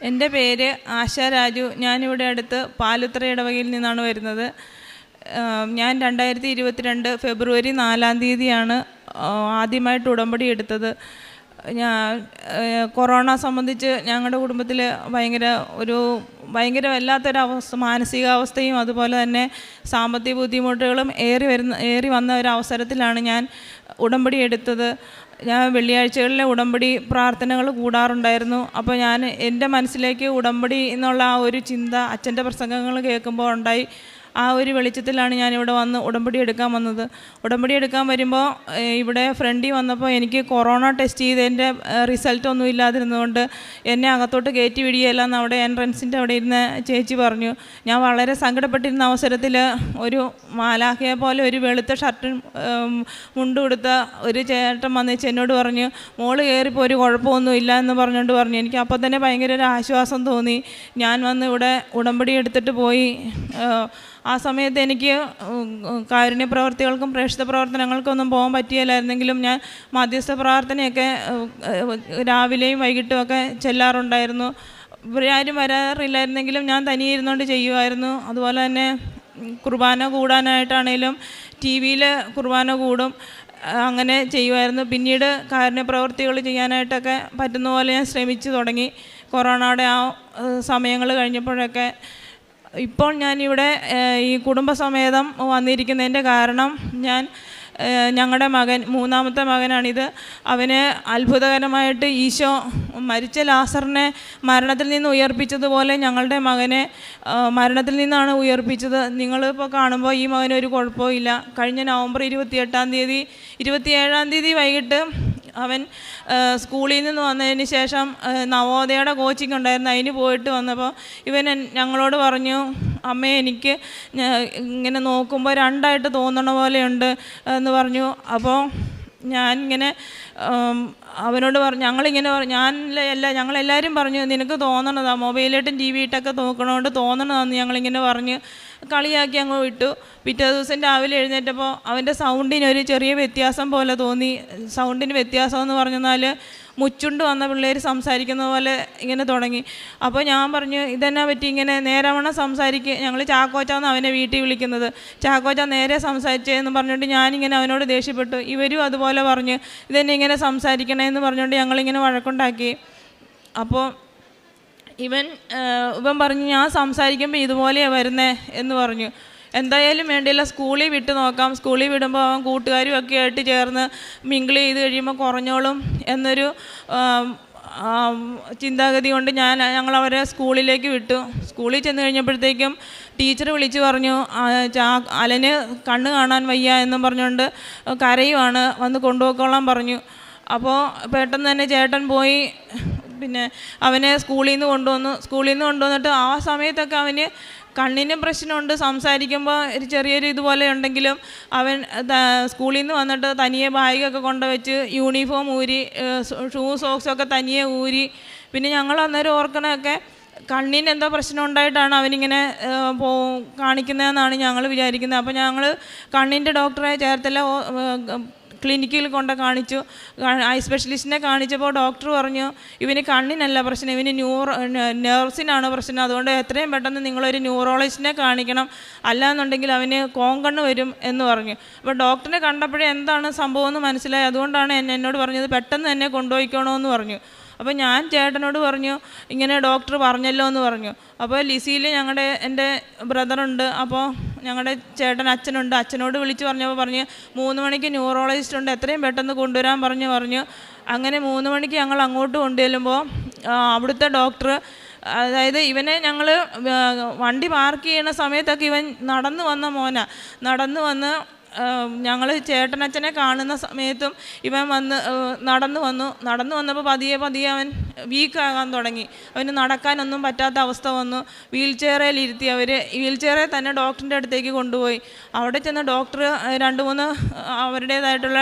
എൻ്റെ പേര് ആശ രാജു. ഞാനിവിടെ അടുത്ത് പാലുത്തറ ഇടവകയിൽ നിന്നാണ് വരുന്നത്. ഞാൻ 2022 ഫെബ്രുവരി 4-ാം തീയതിയാണ് ആദ്യമായിട്ട് ഉടമ്പടി എടുത്തത്. കൊറോണ സംബന്ധിച്ച് ഞങ്ങളുടെ കുടുംബത്തിൽ ഭയങ്കര വല്ലാത്തൊരവസ്ഥ, മാനസികാവസ്ഥയും അതുപോലെ തന്നെ സാമ്പത്തിക ബുദ്ധിമുട്ടുകളും ഏറി വന്ന ഒരവസരത്തിലാണ് ഞാൻ ഉടമ്പടി എടുത്തത്. ഞാൻ വെള്ളിയാഴ്ചകളിലെ ഉടമ്പടി പ്രാർത്ഥനകൾ കൂടാറുണ്ടായിരുന്നു. അപ്പോൾ എൻ്റെ മനസ്സിലേക്ക് ഉടമ്പടി എന്നുള്ള ആ ഒരു ചിന്ത അച്ഛൻ്റെ പ്രസംഗങ്ങൾ കേൾക്കുമ്പോൾ ഉണ്ടായി. ആ ഒരു വെളിച്ചത്തിലാണ് ഞാനിവിടെ വന്ന് ഉടമ്പടി എടുക്കാൻ വന്നത്. ഉടമ്പടി എടുക്കാൻ വരുമ്പോൾ ഇവിടെ ഫ്രണ്ടിൽ വന്നപ്പോൾ എനിക്ക് കൊറോണ ടെസ്റ്റ് ചെയ്തതിൻ്റെ റിസൾട്ടൊന്നും ഇല്ലാതിരുന്നതുകൊണ്ട് എന്നെ അകത്തോട്ട് കയറ്റി വിടുകയില്ല എന്ന് അവിടെ എൻട്രൻസിൻ്റെ അവിടെ ഇരുന്ന് ചേച്ചി പറഞ്ഞു. ഞാൻ വളരെ സങ്കടപ്പെട്ടിരുന്ന അവസരത്തിൽ ഒരു മാലാഖയെ പോലെ ഒരു വെളുത്ത ഷർട്ടും മുണ്ടും കൊടുത്ത ഒരു ചേട്ടൻ വന്നേച്ച് എന്നോട് പറഞ്ഞു, മോള് കയറിപ്പോൾ ഒരു കുഴപ്പമൊന്നും ഇല്ല എന്ന് പറഞ്ഞുകൊണ്ട് പറഞ്ഞു. എനിക്ക് അപ്പോൾ തന്നെ ഭയങ്കര ഒരു ആശ്വാസം തോന്നി. ഞാൻ വന്ന് ഇവിടെ ഉടമ്പടി എടുത്തിട്ട് പോയി. ആ സമയത്ത് എനിക്ക് കാരുണ്യ പ്രവർത്തികൾക്കും പ്രേക്ഷിത പ്രവർത്തനങ്ങൾക്കൊന്നും പോകാൻ പറ്റിയില്ലായിരുന്നെങ്കിലും ഞാൻ മധ്യസ്ഥ പ്രാർത്ഥനയൊക്കെ രാവിലെയും വൈകിട്ടും ഒക്കെ ചെല്ലാറുണ്ടായിരുന്നു. ഇവരാരും വരാറില്ലായിരുന്നെങ്കിലും ഞാൻ തനിയെ ഇരുന്നുകൊണ്ട് ചെയ്യുമായിരുന്നു. അതുപോലെ തന്നെ കുർബാന കൂടാനായിട്ടാണേലും TV-യിൽ കുർബാന കൂടും, അങ്ങനെ ചെയ്യുമായിരുന്നു. പിന്നീട് കാരുണ്യ പ്രവർത്തികൾ ചെയ്യാനായിട്ടൊക്കെ പറ്റുന്ന പോലെ ഞാൻ ശ്രമിച്ചു തുടങ്ങി. കൊറോണയുടെ ആ സമയങ്ങൾ കഴിഞ്ഞപ്പോഴൊക്കെ. ഇപ്പോൾ ഞാനിവിടെ ഈ കുടുംബസമേതം വന്നിരിക്കുന്നതിൻ്റെ കാരണം ഞങ്ങളുടെ മകൻ, 3-ാമത്തെ മകനാണിത്. അവന് അത്ഭുതകരമായിട്ട് ഈശോ മരിച്ച ലാസറിനെ മരണത്തിൽ നിന്ന് ഉയർപ്പിച്ചതുപോലെ ഞങ്ങളുടെ മകനെ മരണത്തിൽ നിന്നാണ് ഉയർപ്പിച്ചത്. നിങ്ങളിപ്പോൾ കാണുമ്പോൾ ഈ മകനൊരു കുഴപ്പവും ഇല്ല. കഴിഞ്ഞ നവംബർ 27-ാം തീയതി വൈകിട്ട് അവൻ സ്കൂളിൽ നിന്ന് വന്നതിന് ശേഷം നവോദയയുടെ കോച്ചിങ് ഉണ്ടായിരുന്നു, അതിന് പോയിട്ട് വന്നപ്പോൾ ഇവൻ ഞങ്ങളോട് പറഞ്ഞു, അമ്മേ എനിക്ക് ഇങ്ങനെ നോക്കുമ്പോൾ 2ആയിട്ട് തോന്നണ പോലെയുണ്ട് എന്ന് പറഞ്ഞു. അപ്പോൾ ഞാനിങ്ങനെ അവനോട് പറഞ്ഞു, ഞങ്ങളെല്ലാവരും പറഞ്ഞു നിനക്ക് തോന്നണതാണ്, മൊബൈലായിട്ടും TV ഇട്ടൊക്കെ നോക്കണോണ്ട് തോന്നണതാണെന്ന് ഞങ്ങളിങ്ങനെ പറഞ്ഞ് കളിയാക്കി അങ്ങ് വിട്ടു. പിറ്റേ ദിവസം രാവിലെ എഴുന്നേറ്റപ്പോൾ അവൻ്റെ സൗണ്ടിനൊരു ചെറിയ വ്യത്യാസം പോലെ തോന്നി. സൗണ്ടിന് വ്യത്യാസം എന്ന് പറഞ്ഞാൽ മുച്ചുണ്ട് വന്ന പിള്ളേർ സംസാരിക്കുന്ന പോലെ ഇങ്ങനെ തുടങ്ങി. അപ്പോൾ ഞാൻ പറഞ്ഞു, ഇതെന്നാ പറ്റി ഇങ്ങനെ നേരവണ്ണം സംസാരിക്കുക, ഞങ്ങൾ ചാക്കോച്ചാന്ന് അവനെ വീട്ടിൽ വിളിക്കുന്നത്, ചാക്കോച്ച നേരെ സംസാരിച്ചതെന്ന് പറഞ്ഞുകൊണ്ട് ഞാനിങ്ങനെ അവനോട് ദേഷ്യപ്പെട്ടു. ഇവരും അതുപോലെ പറഞ്ഞു ഇതെന്നെ ഇങ്ങനെ സംസാരിക്കണമെന്ന് പറഞ്ഞുകൊണ്ട് ഞങ്ങളിങ്ങനെ വഴക്കുണ്ടാക്കി. അപ്പോൾ ഇവൻ പറഞ്ഞു ഞാൻ സംസാരിക്കുമ്പോൾ ഇതുപോലെയാണ് വരുന്നേ എന്ന് പറഞ്ഞു. എന്തായാലും വേണ്ടിയില്ല, സ്കൂളിൽ വിട്ട് നോക്കാം, സ്കൂളിൽ വിടുമ്പോൾ അവൻ കൂട്ടുകാരും ഒക്കെ ആയിട്ട് ചേർന്ന് മിങ്കിൾ ചെയ്ത് കഴിയുമ്പോൾ കുറഞ്ഞോളും എന്നൊരു ചിന്താഗതി കൊണ്ട് ഞങ്ങൾ അവരെ സ്കൂളിലേക്ക് വിട്ടു. സ്കൂളിൽ ചെന്ന് കഴിഞ്ഞപ്പോഴത്തേക്കും ടീച്ചർ വിളിച്ച് പറഞ്ഞു, അലന് കണ്ണ് കാണാൻ വയ്യ എന്നും പറഞ്ഞുകൊണ്ട് കരയുവാണ്, വന്ന് കൊണ്ടുപോയിക്കോളാൻ പറഞ്ഞു. അപ്പോൾ പെട്ടെന്ന് തന്നെ ചേട്ടൻ പോയി പിന്നെ അവനെ സ്കൂളിൽ നിന്ന് കൊണ്ടുവന്നിട്ട് ആ സമയത്തൊക്കെ അവന് കണ്ണിന് പ്രശ്നമുണ്ട്. സംസാരിക്കുമ്പോൾ ഒരു ചെറിയൊരു ഇതുപോലെ ഉണ്ടെങ്കിലും അവൻ സ്കൂളിൽ നിന്ന് വന്നിട്ട് തനിയെ ബാഗൊക്കെ കൊണ്ടുവച്ച് യൂണിഫോം ഊരി, സോക്സൊക്കെ തനിയെ ഊരി. പിന്നെ ഞങ്ങൾ അന്നേരം ഓർക്കണമൊക്കെ കണ്ണിന് എന്തോ പ്രശ്നം ഉണ്ടായിട്ടാണ് അവനിങ്ങനെ കാണിക്കുന്നതെന്നാണ് ഞങ്ങൾ വിചാരിക്കുന്നത്. അപ്പോൾ ഞങ്ങൾ കണ്ണിൻ്റെ ഡോക്ടറെ ചേർത്തല ക്ലിനിക്കിൽ കാണിച്ചു. ഐ സ്പെഷ്യലിസ്റ്റിനെ കാണിച്ചപ്പോൾ ഡോക്ടർ പറഞ്ഞു ഇവന് കണ്ണിനല്ല പ്രശ്നം, ഇവന് നെർവ്സിനാണ് പ്രശ്നം, അതുകൊണ്ട് എത്രയും പെട്ടെന്ന് നിങ്ങളൊരു ന്യൂറോളജിസ്റ്റിനെ കാണിക്കണം, അല്ലാന്നുണ്ടെങ്കിൽ അവന് കോങ്കണ്ണ് വരും എന്ന് പറഞ്ഞു. അപ്പോൾ ഡോക്ടറിനെ കണ്ടപ്പോഴേ എന്താണ് സംഭവം എന്ന് മനസ്സിലായി. അതുകൊണ്ടാണ് എന്നോട് പറഞ്ഞത് പെട്ടെന്ന് തന്നെ കൊണ്ടുപോയിക്കണമെന്ന് പറഞ്ഞു. അപ്പോൾ ഞാൻ ചേട്ടനോട് പറഞ്ഞു ഇങ്ങനെ ഡോക്ടർ പറഞ്ഞല്ലോ എന്ന് പറഞ്ഞു. അപ്പോൾ ലിസിയിൽ എൻ്റെ ബ്രദറുണ്ട്, അപ്പോൾ ഞങ്ങളുടെ ചേട്ടൻ അച്ഛനുണ്ട്. അച്ഛനോട് വിളിച്ച് പറഞ്ഞപ്പോൾ പറഞ്ഞ് 3 മണിക്ക് ന്യൂറോളജിസ്റ്റ് ഉണ്ട്, എത്രയും പെട്ടെന്ന് കൊണ്ടുവരാൻ പറഞ്ഞു. അങ്ങനെ 3 മണിക്ക് ഞങ്ങൾ അങ്ങോട്ട് കൊണ്ടുചെല്ലുമ്പോൾ അവിടുത്തെ ഡോക്ടർ, അതായത് ഇവനെ ഞങ്ങൾ വണ്ടി പാർക്ക് ചെയ്യുന്ന സമയത്തൊക്കെ ഇവൻ നടന്നു വന്ന് ചേട്ടനച്ഛനെ കാണുന്ന സമയത്തും ഇവൻ നടന്നു വന്നപ്പോൾ പതിയെ അവൻ വീക്കാകാൻ തുടങ്ങി. അവന് നടക്കാനൊന്നും പറ്റാത്ത അവസ്ഥ വന്നു. വീൽചെയറിൽ ഇരുത്തി വീൽചെയറിൽ തന്നെ ഡോക്ടറിൻ്റെ അടുത്തേക്ക് കൊണ്ടുപോയി. അവിടെ ചെന്ന് ഡോക്ടർ 2-3 അവരുടേതായിട്ടുള്ള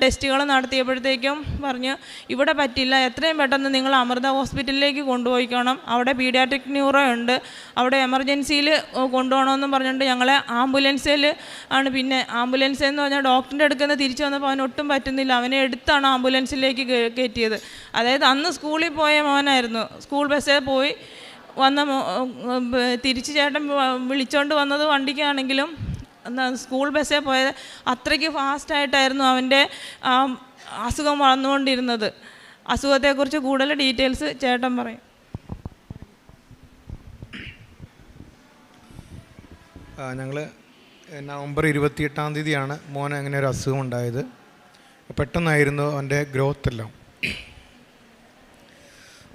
ടെസ്റ്റുകൾ നടത്തിയപ്പോഴത്തേക്കും പറഞ്ഞു ഇവിടെ പറ്റില്ല, എത്രയും പെട്ടെന്ന് നിങ്ങൾ അമൃത ഹോസ്പിറ്റലിലേക്ക് കൊണ്ടുപോയിക്കണം, അവിടെ പീഡിയാട്രിക് ന്യൂറോ ഉണ്ട്, അവിടെ എമർജൻസിയിൽ കൊണ്ടുപോകണമെന്നും പറഞ്ഞുകൊണ്ട് ഞങ്ങളെ ആംബുലൻസിൽ ആണ് പിന്നെ പിന്നെ ആംബുലൻസ് എന്ന് പറഞ്ഞാൽ ഡോക്ടറിൻ്റെ അടുക്കൽ നിന്ന് തിരിച്ചു വന്നപ്പോൾ അവന് ഒട്ടും പറ്റുന്നില്ല. അവനെ എടുത്താണ് ആംബുലൻസിലേക്ക് കയറ്റിയത്. അതായത് അന്ന് സ്കൂളിൽ പോയ മോനായിരുന്നു. സ്കൂൾ ബസ്സിൽ പോയി വന്ന തിരിച്ച് ചേട്ടൻ വിളിച്ചുകൊണ്ട് വന്നത് വണ്ടിക്കാണെങ്കിലും സ്കൂൾ ബസ്സിൽ പോയത് അത്രയ്ക്ക് ഫാസ്റ്റായിട്ടായിരുന്നു അവൻ്റെ അസുഖം വളർന്നുകൊണ്ടിരുന്നത്. അസുഖത്തെക്കുറിച്ച് കൂടുതൽ ഡീറ്റെയിൽസ് ചേട്ടൻ പറയും. ഞങ്ങൾ നവംബർ 28 മോന് അങ്ങനെ ഒരു അസുഖം ഉണ്ടായത്. പെട്ടെന്നായിരുന്നു അവൻ്റെ ഗ്രോത്ത് എല്ലാം.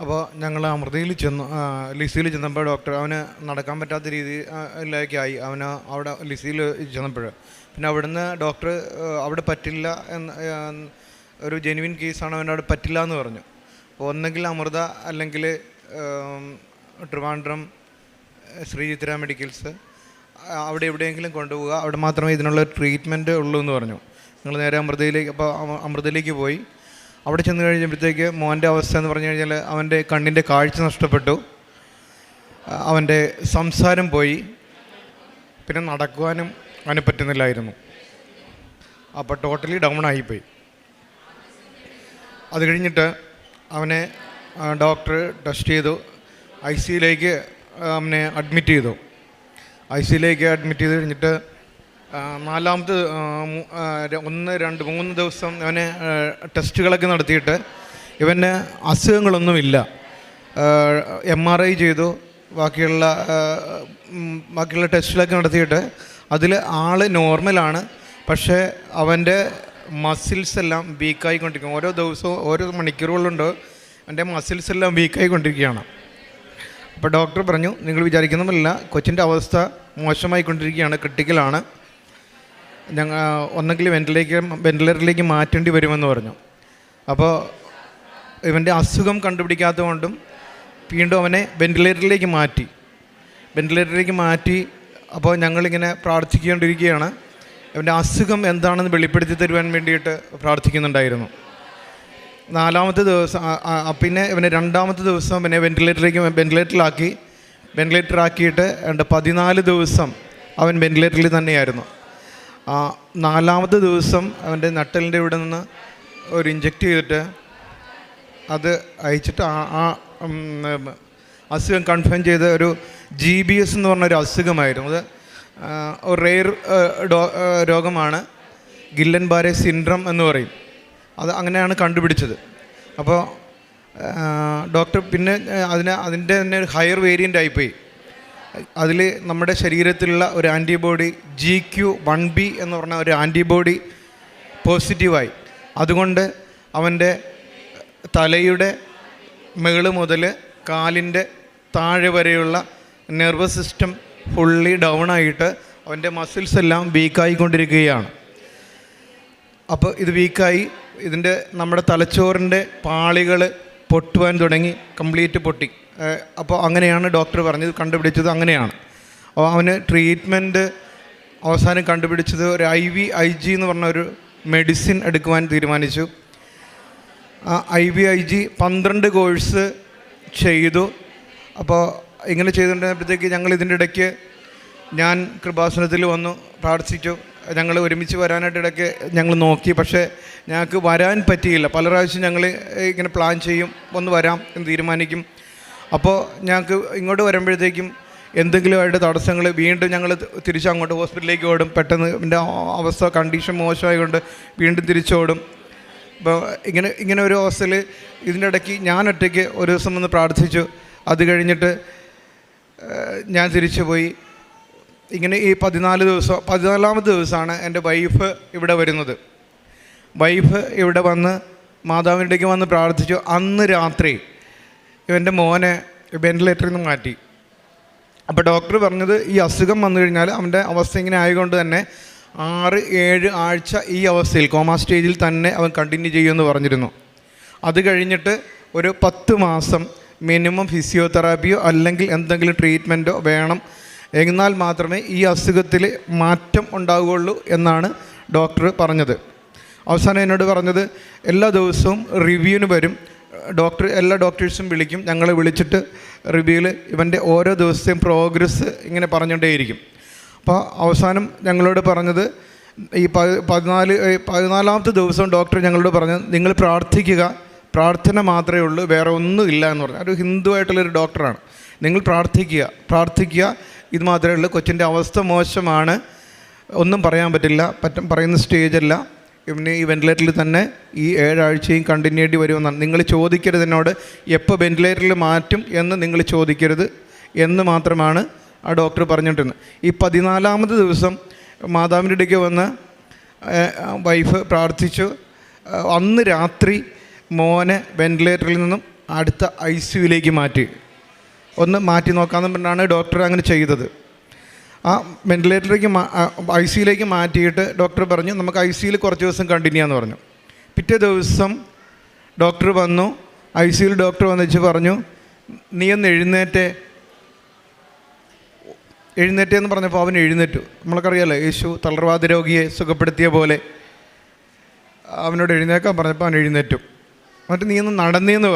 അപ്പോൾ ഞങ്ങൾ അമൃതയിൽ ചെന്നു. ലിസിയിൽ ചെന്നപ്പോൾ ഡോക്ടർ അവന് നടക്കാൻ പറ്റാത്ത രീതിയിലേക്കായി. അവന് അവിടെ ലിസിയിൽ ചെന്നപ്പോൾ പിന്നെ അവിടുന്ന് ഡോക്ടർ അവിടെ പറ്റില്ല എന്ന്, ഒരു ജെനുവിൻ കേസാണ്, അവൻ്റെ അവിടെ പറ്റില്ല എന്ന് പറഞ്ഞു. അപ്പോൾ ഒന്നെങ്കിൽ അമൃത അല്ലെങ്കിൽ ട്രിവാൻഡ്രം ശ്രീചിത്ര മെഡിക്കൽസ് അവിടെ എവിടെയെങ്കിലും കൊണ്ടുപോവുക, അവിടെ മാത്രമേ ഇതിനുള്ള ട്രീറ്റ്മെൻറ്റ് ഉള്ളൂ എന്ന് പറഞ്ഞു. ഞങ്ങൾ നേരെ അമൃതയിലേക്ക് പോയി. അവിടെ ചെന്ന് കഴിഞ്ഞപ്പോഴത്തേക്ക് മോൻ്റെ അവസ്ഥ എന്ന് പറഞ്ഞു കഴിഞ്ഞാൽ അവൻ്റെ കണ്ണിൻ്റെ കാഴ്ച നഷ്ടപ്പെട്ടു, അവൻ്റെ സംസാരം പോയി, പിന്നെ നടക്കുവാനും അവന് പറ്റുന്നില്ലായിരുന്നു. അപ്പോൾ ടോട്ടലി ഡൗൺ ആയിപ്പോയി. അത് കഴിഞ്ഞിട്ട് അവനെ ഡോക്ടർ ടെസ്റ്റ് ചെയ്തു, ICUയിലേക്ക് അവനെ അഡ്മിറ്റ് ചെയ്തു. ICUയിലേക്ക് അഡ്മിറ്റ് ചെയ്ത് കഴിഞ്ഞിട്ട് 4-ാമത്തെ 1, 2, 3 ദിവസം അവന് ടെസ്റ്റുകളൊക്കെ നടത്തിയിട്ട് ഇവന് അസുഖങ്ങളൊന്നുമില്ല. MRI ചെയ്തു, ബാക്കിയുള്ള ടെസ്റ്റുകളൊക്കെ നടത്തിയിട്ട് അതിൽ ആൾ നോർമലാണ്. പക്ഷേ അവൻ്റെ മസിൽസ് എല്ലാം വീക്കായിക്കൊണ്ടിരിക്കും. ഓരോ ദിവസവും ഓരോ മണിക്കൂറുകളുണ്ട് എൻ്റെ മസിൽസ് എല്ലാം വീക്കായിക്കൊണ്ടിരിക്കുകയാണ്. അപ്പോൾ ഡോക്ടർ പറഞ്ഞു, നിങ്ങൾ വിചാരിക്കുന്നതല്ല, കൊച്ചിൻ്റെ അവസ്ഥ മോശമായിക്കൊണ്ടിരിക്കുകയാണ്, ക്രിട്ടിക്കലാണ്, ഒന്നെങ്കിൽ വെന്റിലേറ്ററിലേക്ക് മാറ്റേണ്ടി വരുമെന്ന് പറഞ്ഞു. അപ്പോൾ ഇവൻ്റെ അസുഖം കണ്ടുപിടിക്കാത്തതുകൊണ്ടും വീണ്ടും അവനെ വെന്റിലേറ്ററിലേക്ക് മാറ്റി. അപ്പോൾ ഞങ്ങളിങ്ങനെ പ്രാർത്ഥിച്ചുകൊണ്ടിരിക്കുകയാണ്. ഇവൻ്റെ അസുഖം എന്താണെന്ന് വെളിപ്പെടുത്തി തരുവാൻ വേണ്ടിയിട്ട് പ്രാർത്ഥിക്കുന്നുണ്ടായിരുന്നു. 4-ാമത്തെ ദിവസം പിന്നെ ഇവനെ 2-ാമത്തെ ദിവസം പിന്നെ വെന്റിലേറ്ററിലാക്കിയിട്ട് 14 ദിവസം അവൻ വെന്റിലേറ്ററിൽ തന്നെയായിരുന്നു. 4-ാമത്തെ ദിവസം അവൻ്റെ നട്ടലിൻ്റെ ഇവിടെ നിന്ന് ഒരു ഇഞ്ചെക്റ്റ് ചെയ്തിട്ട് അത് അയച്ചിട്ട് അസുഖം കൺഫേം ചെയ്ത ഒരു GBS എന്ന് പറഞ്ഞൊരു അസുഖമായിരുന്നു. അത് ഒരു റെയർ രോഗമാണ്, ഗില്ലൻ ബാരെ സിൻഡ്രം എന്ന് പറയും. അത് അങ്ങനെയാണ് കണ്ടുപിടിച്ചത്. അപ്പോൾ ഡോക്ടർ പിന്നെ അതിൻ്റെ തന്നെ ഒരു ഹയർ വേരിയൻ്റ് ആയിപ്പോയി. അതിൽ നമ്മുടെ ശരീരത്തിലുള്ള ഒരു ആൻറ്റിബോഡി GQ1B എന്ന് പറഞ്ഞ ഒരു ആൻറ്റിബോഡി പോസിറ്റീവായി. അതുകൊണ്ട് അവൻ്റെ തലയുടെ മുകൾ മുതൽ കാലിൻ്റെ താഴെ വരെയുള്ള നെർവസ് സിസ്റ്റം ഫുള്ളി ഡൗണായിട്ട് അവൻ്റെ മസിൽസ് എല്ലാം വീക്കായിക്കൊണ്ടിരിക്കുകയാണ്. അപ്പോൾ ഇത് വീക്കായി ഇതിൻ്റെ നമ്മുടെ തലച്ചോറിൻ്റെ പാളികൾ പൊട്ടുവാൻ തുടങ്ങി, കംപ്ലീറ്റ് പൊട്ടി. അപ്പോൾ അങ്ങനെയാണ് ഡോക്ടർ പറഞ്ഞത്, കണ്ടുപിടിച്ചത് അങ്ങനെയാണ്. അപ്പോൾ അവന് ട്രീറ്റ്മെൻറ്റ് അവസാനം കണ്ടുപിടിച്ചത് ഒരു IVIG എന്ന് പറഞ്ഞ ഒരു മെഡിസിൻ എടുക്കുവാൻ തീരുമാനിച്ചു. ആ IVIG 12 കോഴ്സ് ചെയ്തു. അപ്പോൾ ഇങ്ങനെ ചെയ്തുകൊണ്ടിരുന്നപ്പോഴത്തേക്ക് ഞങ്ങൾ ഇതിൻ്റെ ഇടയ്ക്ക് ഞാൻ കൃപാസനത്തിൽ വന്നു പ്രാർത്ഥിച്ചു. ഞങ്ങൾ ഒരുമിച്ച് വരാനായിട്ട് ഇടയ്ക്ക് ഞങ്ങൾ നോക്കി, പക്ഷേ ഞങ്ങൾക്ക് വരാൻ പറ്റിയില്ല. പല പ്രാവശ്യം ഞങ്ങൾ ഇങ്ങനെ പ്ലാൻ ചെയ്യും, ഒന്ന് വരാം എന്ന് തീരുമാനിക്കും. അപ്പോൾ ഞങ്ങൾക്ക് ഇങ്ങോട്ട് വരുമ്പോഴത്തേക്കും എന്തെങ്കിലുമായിട്ട് തടസ്സങ്ങൾ, വീണ്ടും ഞങ്ങൾ തിരിച്ചങ്ങോട്ട് ഹോസ്പിറ്റലിലേക്ക് ഓടും. പെട്ടെന്ന് എൻ്റെ അവസ്ഥ കണ്ടീഷൻ മോശമായതുകൊണ്ട് വീണ്ടും തിരിച്ചോടും. അപ്പോൾ ഇങ്ങനെ ഒരു അവസ്ഥയിൽ ഇതിൻ്റെ ഇടയ്ക്ക് ഞാൻ ഒറ്റയ്ക്ക് ഒരു ദിവസം വന്ന് പ്രാർത്ഥിച്ചു. അത് കഴിഞ്ഞിട്ട് ഞാൻ തിരിച്ചു പോയി. ഇങ്ങനെ ഈ 14ാമത്തെ ദിവസമാണ് എൻ്റെ വൈഫ് ഇവിടെ വരുന്നത്. വൈഫ് ഇവിടെ വന്ന് മാതാവിൻ്റെ ഇടയ്ക്ക് വന്ന് പ്രാർത്ഥിച്ചു. അന്ന് രാത്രി ഇവൻ്റെ മോനെ വെന്റിലേറ്ററിൽ നിന്ന് മാറ്റി. അപ്പോൾ ഡോക്ടർ പറഞ്ഞത് ഈ അസുഖം വന്നു കഴിഞ്ഞാൽ അവൻ്റെ അവസ്ഥ ഇങ്ങനെ ആയതുകൊണ്ട് തന്നെ 6-7 ആഴ്ച ഈ അവസ്ഥയിൽ കോമാ സ്റ്റേജിൽ തന്നെ അവൻ കണ്ടിന്യൂ ചെയ്യുമെന്ന് പറഞ്ഞിരുന്നു. അത് കഴിഞ്ഞിട്ട് ഒരു 10 മാസം മിനിമം ഫിസിയോതെറാപ്പിയോ അല്ലെങ്കിൽ എന്തെങ്കിലും ട്രീറ്റ്മെൻറ്റോ വേണം, എന്നാൽ മാത്രമേ ഈ അസുഖത്തിൽ മാറ്റം ഉണ്ടാവുകയുള്ളൂ എന്നാണ് ഡോക്ടർ പറഞ്ഞത്. അവസാനം എന്നോട് പറഞ്ഞത് എല്ലാ ദിവസവും റിവ്യൂവിന് വരും ഡോക്ടർ, എല്ലാ ഡോക്ടേഴ്സും വിളിക്കും. ഞങ്ങളെ വിളിച്ചിട്ട് റിവ്യൂവിൽ ഇവൻ്റെ ഓരോ ദിവസത്തെയും പ്രോഗ്രസ് ഇങ്ങനെ പറഞ്ഞുകൊണ്ടേയിരിക്കും. അപ്പോൾ അവസാനം ഞങ്ങളോട് പറഞ്ഞത് ഈ 14-ാമത്തെ ദിവസം ഡോക്ടർ ഞങ്ങളോട് പറഞ്ഞു, നിങ്ങൾ പ്രാർത്ഥിക്കുക, പ്രാർത്ഥന മാത്രമേ ഉള്ളൂ, വേറെ ഒന്നും ഇല്ല എന്ന് പറഞ്ഞു. ഒരു ഹിന്ദുവായിട്ടുള്ളൊരു ഡോക്ടറാണ്. നിങ്ങൾ പ്രാർത്ഥിക്കുക, ഇത് മാത്രമേ ഉള്ളൂ. കൊച്ചിൻ്റെ അവസ്ഥ മോശമാണ്, ഒന്നും പറയാൻ പറ്റില്ല, പറയുന്ന സ്റ്റേജല്ല, ഇവന് ഈ വെൻറ്റിലേറ്ററിൽ തന്നെ ഈ 7 ആഴ്ചയും കണ്ടിന്യൂ ചെയ്യേണ്ടി വരുമെന്നാണ്. നിങ്ങൾ ചോദിക്കരുത് എന്നോട് എപ്പോൾ വെൻറ്റിലേറ്ററിൽ മാറ്റും എന്ന് നിങ്ങൾ ചോദിക്കരുത് എന്ന് മാത്രമാണ് ആ ഡോക്ടർ പറഞ്ഞിട്ടുള്ളത്. ഈ 14-ാമത്തെ ദിവസം മാതാവിൻ്റെ അടുക്കൽ വന്ന് വൈഫ് പ്രാർത്ഥിച്ചു. അന്ന് രാത്രി മോനെ വെൻറ്റിലേറ്ററിൽ നിന്നും അടുത്ത ICUവിലേക്ക് മാറ്റി നോക്കാമെന്ന് പറഞ്ഞാണ് ഡോക്ടർ അങ്ങനെ ചെയ്തത്. ആ വെൻറ്റിലേറ്ററിലേക്ക് ICUവിലേക്ക് മാറ്റിയിട്ട് ഡോക്ടർ പറഞ്ഞു നമുക്ക് ICUവിൽ കുറച്ച് ദിവസം കണ്ടിന്യൂ ചെയ്യാമെന്ന് പറഞ്ഞു. പിറ്റേ ദിവസം ഡോക്ടർ വന്നു, ICUവിൽ ഡോക്ടർ വന്നിച്ച് പറഞ്ഞു, നീ ഒന്ന് എഴുന്നേറ്റേന്ന് പറഞ്ഞപ്പോൾ അവൻ എഴുന്നേറ്റു. നമ്മൾക്കറിയാമല്ലോ, യേശു തളർവാദ രോഗിയെ സുഖപ്പെടുത്തിയ പോലെ അവനോട് എഴുന്നേക്കാൻ പറഞ്ഞപ്പോൾ അവൻ എഴുന്നേറ്റു. എന്നിട്ട് നീ ഒന്ന് നടന്നേന്ന്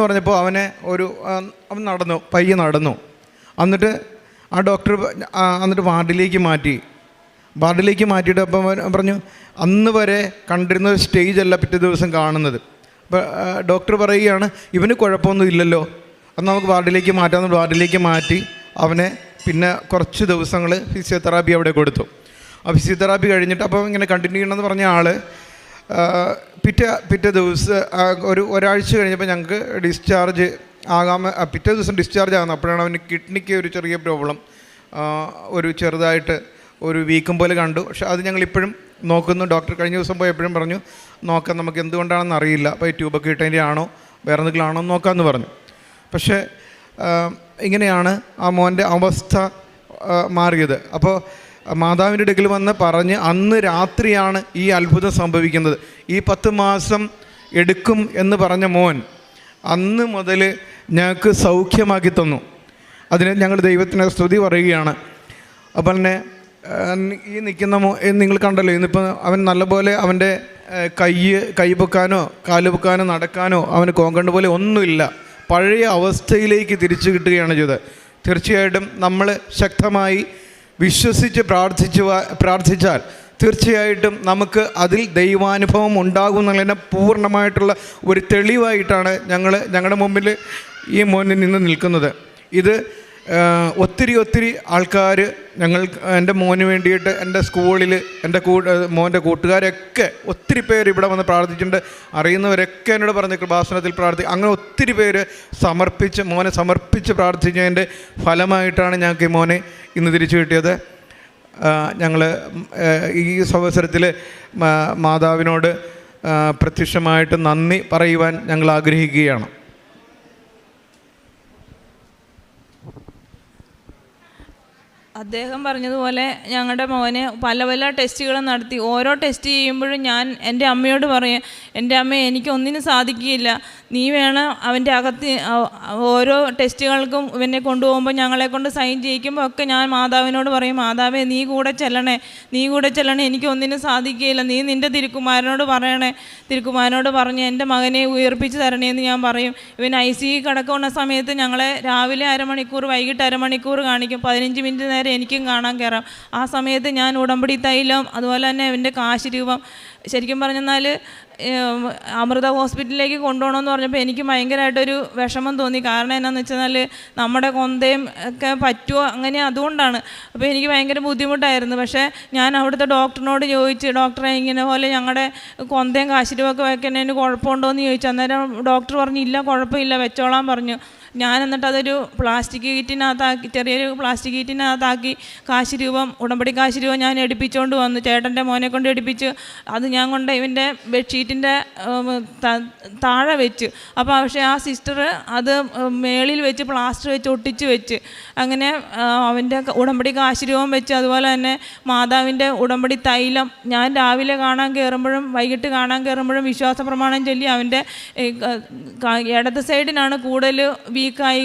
പറഞ്ഞപ്പോൾ അവൻ നടന്നു, പയ്യെ നടന്നു. എന്നിട്ട് ആ ഡോക്ടർ വാർഡിലേക്ക് മാറ്റിയിട്ട് അപ്പം പറഞ്ഞു അന്ന് വരെ കണ്ടിരുന്ന സ്റ്റേജല്ല പിറ്റേ ദിവസം കാണുന്നത്. അപ്പോൾ ഡോക്ടർ പറയുകയാണ് ഇവന് കുഴപ്പമൊന്നും ഇല്ലല്ലോ, അന്ന് നമുക്ക് വാർഡിലേക്ക് മാറ്റി അവനെ പിന്നെ കുറച്ച് ദിവസങ്ങൾ ഫിസിയോതെറാപ്പി അവിടെ കൊടുത്തു. ആ ഫിസിയോതെറാപ്പി കഴിഞ്ഞിട്ട് അപ്പോൾ ഇങ്ങനെ കണ്ടിന്യൂ ചെയ്യണമെന്ന് പറഞ്ഞ ആൾ പിറ്റേ ദിവസം ഒരാഴ്ച കഴിഞ്ഞപ്പോൾ ഞങ്ങൾക്ക് പിറ്റേ ദിവസം ഡിസ്ചാർജ് ആകുന്നത്. അപ്പോഴാണ് അവന് കിഡ്നിക്ക് ഒരു ചെറിയ പ്രോബ്ലം, ഒരു ചെറുതായിട്ട് ഒരു വീക്കം പോലെ കണ്ടു. പക്ഷെ അത് ഞങ്ങളിപ്പോഴും നോക്കുന്നു. ഡോക്ടർ കഴിഞ്ഞ ദിവസം പോയപ്പോഴും പറഞ്ഞു നോക്കാം, നമുക്ക് എന്തുകൊണ്ടാണെന്ന് അറിയില്ല, അപ്പോൾ ഈ ട്യൂബൊക്കെ ഇട്ടതിൻ്റെ ആണോ വേറെ എന്തെങ്കിലും ആണോ നോക്കാമെന്ന് പറഞ്ഞു. പക്ഷേ ഇങ്ങനെയാണ് ആ മോൻ്റെ അവസ്ഥ മാറിയത്. അപ്പോൾ മാതാവിൻ്റെ അടുക്കൽ വന്ന് പറഞ്ഞ് അന്ന് രാത്രിയാണ് ഈ അത്ഭുതം സംഭവിക്കുന്നത്. ഈ 10 മാസം എടുക്കും എന്ന് പറഞ്ഞ മോൻ അന്ന് മുതൽ ഞങ്ങൾക്ക് സൗഖ്യമാക്കി തന്നു. അതിന് ഞങ്ങൾ ദൈവത്തിന് സ്തുതി പറയുകയാണ്. അപ്പോൾ തന്നെ ഈ നിൽക്കുന്ന നിങ്ങൾ കണ്ടല്ലോ, ഇന്നിപ്പോൾ അവൻ നല്ലപോലെ അവൻ്റെ കൈ പൊക്കാനോ കാല് പൊക്കാനോ നടക്കാനോ അവന് കോങ്കണ്ട് പോലെ ഒന്നുമില്ല, പഴയ അവസ്ഥയിലേക്ക് തിരിച്ചു കിട്ടുകയാണ് ചെയ്തത്. തീർച്ചയായിട്ടും നമ്മൾ ശക്തമായി വിശ്വസിച്ച് പ്രാർത്ഥിച്ചാൽ തീർച്ചയായിട്ടും നമുക്ക് അതിൽ ദൈവാനുഭവം ഉണ്ടാകും എന്നുള്ളതിൻ്റെ പൂർണ്ണമായിട്ടുള്ള ഒരു തെളിവായിട്ടാണ് ഞങ്ങളുടെ മുമ്പിൽ ഈ മോനിൽ നിന്ന് നിൽക്കുന്നത്. ഇത് ഒത്തിരി ആൾക്കാർ എൻ്റെ മോന് വേണ്ടിയിട്ട് എൻ്റെ സ്കൂളിൽ മോൻ്റെ കൂട്ടുകാരൊക്കെ ഒത്തിരി പേര് ഇവിടെ വന്ന് പ്രാർത്ഥിച്ചിട്ടുണ്ട്. അറിയുന്നവരൊക്കെ എന്നോട് പറഞ്ഞ് കൃപാസനത്തിൽ അങ്ങനെ ഒത്തിരി പേര് മോനെ സമർപ്പിച്ച് പ്രാർത്ഥിച്ചതിൻ്റെ ഫലമായിട്ടാണ് ഞങ്ങൾക്ക് ഈ മോനെ ഇന്ന് തിരിച്ചു കിട്ടിയത്. ഞങ്ങൾ ഈ അവസരത്തിൽ മാതാവിനോട് പ്രത്യക്ഷമായിട്ട് നന്ദി പറയുവാൻ ഞങ്ങൾ ആഗ്രഹിക്കുകയാണ്. അദ്ദേഹം പറഞ്ഞതുപോലെ ഞങ്ങളുടെ മോനെ പല ടെസ്റ്റുകളും നടത്തി. ഓരോ ടെസ്റ്റ് ചെയ്യുമ്പോഴും ഞാൻ എൻ്റെ അമ്മയോട് പറയും, എൻ്റെ അമ്മ എനിക്കൊന്നിനും സാധിക്കുകയില്ല, നീ വേണം അവൻ്റെ അകത്ത് ഓരോ ടെസ്റ്റുകൾക്കും ഇവനെ കൊണ്ടുപോകുമ്പോൾ ഞങ്ങളെ കൊണ്ട് സൈൻ ചെയ്യിക്കുമ്പോൾ ഒക്കെ ഞാൻ മാതാവിനോട് പറയും, മാതാവേ നീ കൂടെ ചെല്ലണേ, എനിക്കൊന്നിനും സാധിക്കുകയില്ല, നീ നിൻ്റെ തിരുക്കുമാരനോട് പറഞ്ഞ് എൻ്റെ മകനെ ഉയർപ്പിച്ച് തരണേ എന്ന് ഞാൻ പറയും. ഇവൻ ICU കിടക്കുന്ന സമയത്ത് ഞങ്ങളെ രാവിലെ അരമണിക്കൂർ വൈകിട്ട് അരമണിക്കൂർ കാണിക്കും. 15 മിനിറ്റ് നേരം എനിക്കും കാണാൻ കയറാം. ആ സമയത്ത് ഞാൻ ഉടമ്പടി തൈലം അതുപോലെ തന്നെ എൻ്റെ കാശ് രൂപം ശരിക്കും പറഞ്ഞെന്നാൽ അമൃത ഹോസ്പിറ്റലിലേക്ക് കൊണ്ടുപോകണമെന്ന് പറഞ്ഞപ്പോൾ എനിക്ക് ഭയങ്കരമായിട്ടൊരു വിഷമം തോന്നി. കാരണം എന്നാന്ന് വെച്ചാൽ നമ്മുടെ കൊന്തയും ഒക്കെ പറ്റുമോ അങ്ങനെ, അതുകൊണ്ടാണ്. അപ്പോൾ എനിക്ക് ഭയങ്കര ബുദ്ധിമുട്ടായിരുന്നു. പക്ഷേ ഞാൻ അവിടുത്തെ ഡോക്ടറിനോട് ചോദിച്ചു, ഡോക്ടറെ ഇങ്ങനെ പോലെ ഞങ്ങളുടെ കൊന്തയും കാശിരുവൊക്കെ വെക്കുന്നതിന് കുഴപ്പമുണ്ടോ എന്ന് ചോദിച്ചു. അന്നേരം ഡോക്ടർ പറഞ്ഞു ഇല്ല കുഴപ്പമില്ല വെച്ചോളാൻ പറഞ്ഞു. ഞാൻ എന്നിട്ട് അതൊരു ചെറിയൊരു പ്ലാസ്റ്റിക് കീറ്റിനകത്താക്കി കാശ് രൂപം, ഉടമ്പടി കാശ് രൂപം ഞാൻ എടുപ്പിച്ചുകൊണ്ട് വന്നു. ചേട്ടൻ്റെ മോനെ കൊണ്ട് എടുപ്പിച്ച് അത് ഞാൻ കൊണ്ട് ഇവൻ്റെ ബെഡ്ഷീറ്റിൻ്റെ താഴെ വെച്ച്. അപ്പോൾ പക്ഷേ ആ സിസ്റ്റർ അത് മേളിൽ വെച്ച് പ്ലാസ്റ്റർ വെച്ച് ഒട്ടിച്ച് വെച്ച് അങ്ങനെ അവൻ്റെ ഉടമ്പടി കാശ് രൂപം വെച്ച് അതുപോലെ തന്നെ മാതാവിൻ്റെ ഉടമ്പടി തൈലം ഞാൻ രാവിലെ കാണാൻ കയറുമ്പോഴും വൈകിട്ട് കാണാൻ കയറുമ്പോഴും വിശ്വാസ പ്രമാണം ചൊല്ലി അവൻ്റെ ഇടത് സൈഡിനാണ് കൂടുതൽ വീക്കായി,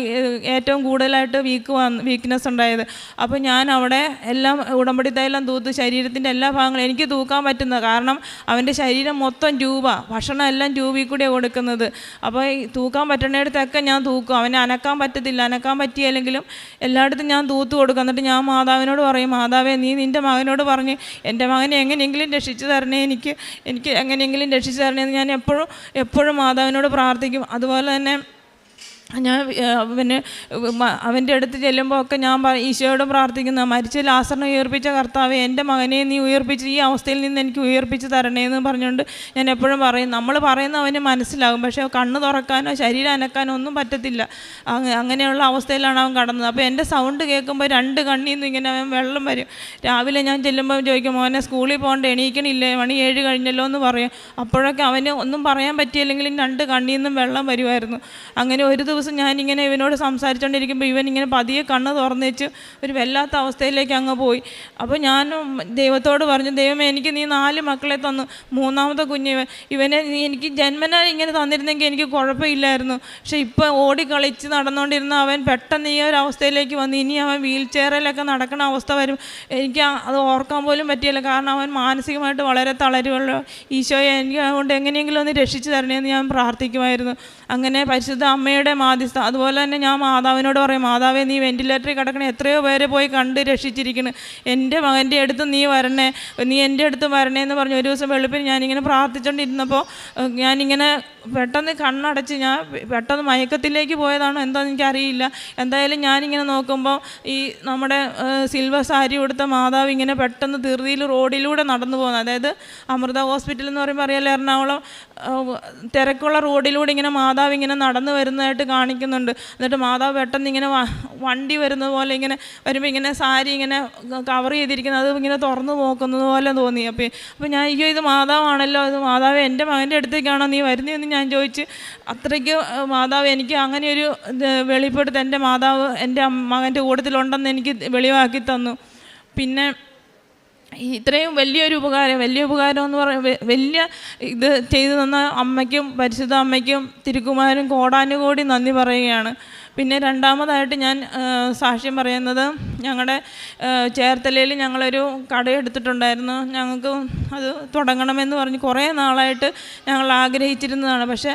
ഏറ്റവും കൂടുതലായിട്ട് വീക്ക്നെസ് ഉണ്ടായത്. അപ്പോൾ ഞാൻ അവിടെ എല്ലാം ഉടമ്പടി തൈലം തൂത്ത് ശരീരത്തിൻ്റെ എല്ലാ ഭാഗങ്ങളും എനിക്ക് തൂക്കാൻ പറ്റുന്നത്, കാരണം അവൻ്റെ ശരീരം മൊത്തം ട്യൂബാണ്, ഭക്ഷണം എല്ലാം ട്യൂബിൽ കൂടെയാണ് കൊടുക്കുന്നത്. അപ്പോൾ ഈ തൂക്കാൻ പറ്റുന്നിടത്തൊക്കെ ഞാൻ തൂക്കും. അവനെ അനക്കാൻ പറ്റത്തില്ല, അനക്കാൻ പറ്റിയില്ലെങ്കിലും എല്ലായിടത്തും ഞാൻ തൂത്ത് കൊടുക്കും. എന്നിട്ട് ഞാൻ മാതാവിനോട് പറയും, മാതാവേ നീ നിൻ്റെ മകനോട് പറഞ്ഞ് എൻ്റെ മകനെ എങ്ങനെയെങ്കിലും രക്ഷിച്ചു തരണേ, എനിക്ക് എങ്ങനെയെങ്കിലും രക്ഷിച്ചു തരണേ എന്ന് ഞാൻ എപ്പോഴും മാതാവിനോട് പ്രാർത്ഥിക്കും. അതുപോലെ തന്നെ ഞാൻ പിന്നെ അവൻ്റെ അടുത്ത് ചെല്ലുമ്പോൾ ഒക്കെ ഞാൻ ഈശോയോട് പ്രാർത്ഥിക്കുന്ന, മരിച്ച ലാസറിനെ ഉയർപ്പിച്ച കർത്താവേ, എൻ്റെ മകനെ നീ ഉയർപ്പിച്ച് ഈ അവസ്ഥയിൽ നിന്ന് എനിക്ക് ഉയർപ്പിച്ച് തരണേ എന്ന് പറഞ്ഞുകൊണ്ട് ഞാൻ എപ്പോഴും പറയും. നമ്മൾ പറയുന്ന അവന് മനസ്സിലാകും, പക്ഷേ കണ്ണ് തുറക്കാനോ ശരീരം അനക്കാനോ ഒന്നും പറ്റത്തില്ല. അങ്ങനെയുള്ള അവസ്ഥയിലാണ് അവൻ കടന്നത്. അപ്പോൾ എൻ്റെ സൗണ്ട് കേൾക്കുമ്പോൾ 2 കണ്ണിൽ നിന്ന് ഇങ്ങനെ അവൻ വെള്ളം വരും. രാവിലെ ഞാൻ ചെല്ലുമ്പോൾ ചോദിക്കും, മോനെ സ്കൂളിൽ പോകണ്ട, എണീക്കണില്ലേ, മണി 7 കഴിഞ്ഞല്ലോ എന്ന് പറയും. അപ്പോഴൊക്കെ അവന് ഒന്നും പറയാൻ പറ്റിയില്ലെങ്കിലും 2 കണ്ണിൽ നിന്നും വെള്ളം വരുമായിരുന്നു. അങ്ങനെ ഒരു ദിവസം ഞാനിങ്ങനെ ഇവനോട് സംസാരിച്ചുകൊണ്ടിരിക്കുമ്പോൾ ഇവൻ ഇങ്ങനെ പതിയെ കണ്ണ് തുറന്നു വെച്ച് ഒരു വല്ലാത്ത അവസ്ഥയിലേക്ക് അങ്ങ് പോയി. അപ്പോൾ ഞാൻ ദൈവത്തോട് പറഞ്ഞു, ദൈവമേ എനിക്ക് നീ 4 മക്കളെ തന്നു, 3ാമത്തെ കുഞ്ഞ് ഇവനെ നീ എനിക്ക് ജന്മനാ ഇങ്ങനെ തന്നിരുന്നെങ്കിൽ എനിക്ക് കുഴപ്പമില്ലായിരുന്നു. പക്ഷേ ഇപ്പോൾ ഓടിക്കളിച്ച് നടന്നുകൊണ്ടിരുന്ന അവൻ പെട്ടെന്ന് ഈ ഒരു അവസ്ഥയിലേക്ക് വന്നു. ഇനി അവൻ വീൽ ചെയറിലൊക്കെ നടക്കുന്ന അവസ്ഥ വരും. എനിക്ക് അത് ഓർക്കാൻ പോലും പറ്റിയില്ല, കാരണം അവൻ മാനസികമായിട്ട് വളരെ തളരുവല്ലോ. ഈശോയെ എനിക്ക് അതുകൊണ്ട് എങ്ങനെയെങ്കിലും ഒന്ന് രക്ഷിച്ചു തരണേന്ന് ഞാൻ പ്രാർത്ഥിക്കുമായിരുന്നു. അങ്ങനെ പരിശുദ്ധ അമ്മയുടെ മാധ്യസ്ഥ, അതുപോലെ തന്നെ ഞാൻ മാതാവിനോട് പറയും, മാതാവേ നീ വെൻറ്റിലേറ്ററിൽ കിടക്കണേ, എത്രയോ പേരെ പോയി കണ്ട് രക്ഷിച്ചിരിക്കുന്നു, എൻ്റെ മകൻ്റെ അടുത്ത് നീ വരണേ, നീ എൻ്റെ അടുത്ത് വരണേ എന്ന് പറഞ്ഞു. ഒരു ദിവസം വെളുപ്പിന് ഞാനിങ്ങനെ പ്രാർത്ഥിച്ചുകൊണ്ടിരുന്നപ്പോൾ ഞാനിങ്ങനെ പെട്ടെന്ന് കണ്ണടച്ച് ഞാൻ പെട്ടെന്ന് മയക്കത്തിലേക്ക് പോയതാണോ എന്താണെന്ന് എനിക്കറിയില്ല. എന്തായാലും ഞാനിങ്ങനെ നോക്കുമ്പോൾ ഈ നമ്മുടെ സിൽവർ സാരി കൊടുത്ത മാതാവ് ഇങ്ങനെ പെട്ടെന്ന് ധൃതിയിൽ റോഡിലൂടെ നടന്നു പോകുന്നത്, അതായത് അമൃത ഹോസ്പിറ്റൽ എന്ന് പറയുമ്പോൾ അറിയാലോ, എറണാകുളം തിരക്കുള്ള റോഡിലൂടെ ഇങ്ങനെ മാതാവ് ഇങ്ങനെ നടന്നു വരുന്നതായിട്ട് കാണിക്കുന്നുണ്ട്. എന്നിട്ട് മാതാവ് പെട്ടെന്ന് ഇങ്ങനെ വണ്ടി വരുന്നത് പോലെ ഇങ്ങനെ വരുമ്പോൾ ഇങ്ങനെ സാരി ഇങ്ങനെ കവർ ചെയ്തിരിക്കുന്നത് അത് ഇങ്ങനെ തുറന്നു നോക്കുന്നത് പോലെ തോന്നി. അപ്പോൾ ഞാൻ അയ്യോ ഇത് മാതാവാണല്ലോ, ഇത് മാതാവ് എൻ്റെ മകൻ്റെ അടുത്തേക്കാണോ നീ വരുന്നതെന്ന് ഞാൻ ചോദിച്ച്, അത്രയ്ക്ക് മാതാവ് എനിക്ക് അങ്ങനെയൊരു വെളിപ്പെടുത്തി എൻ്റെ മാതാവ് എൻ്റെ മകൻ്റെ കൂട്ടത്തിലുണ്ടെന്ന് എനിക്ക് വെളിവാക്കി തന്നു. പിന്നെ ഇത്രയും വലിയ ഉപകാരം എന്ന് പറയുമ്പോൾ വലിയ ഇത് ചെയ്തു തന്ന അമ്മയ്ക്കും പരിശുദ്ധ അമ്മയ്ക്കും തിരുക്കുമാരനും കോടാനുകോടി നന്ദി പറയുകയാണ്. പിന്നെ രണ്ടാമതായിട്ട് ഞാൻ സാക്ഷ്യം പറയുന്നത്, ഞങ്ങളുടെ ചേർത്തലയിൽ ഞങ്ങളൊരു കടയെടുത്തിട്ടുണ്ടായിരുന്നു. ഞങ്ങൾക്ക് അത് തുടങ്ങണമെന്ന് പറഞ്ഞ് കുറേ നാളായിട്ട് ഞങ്ങൾ ആഗ്രഹിച്ചിരുന്നതാണ്. പക്ഷേ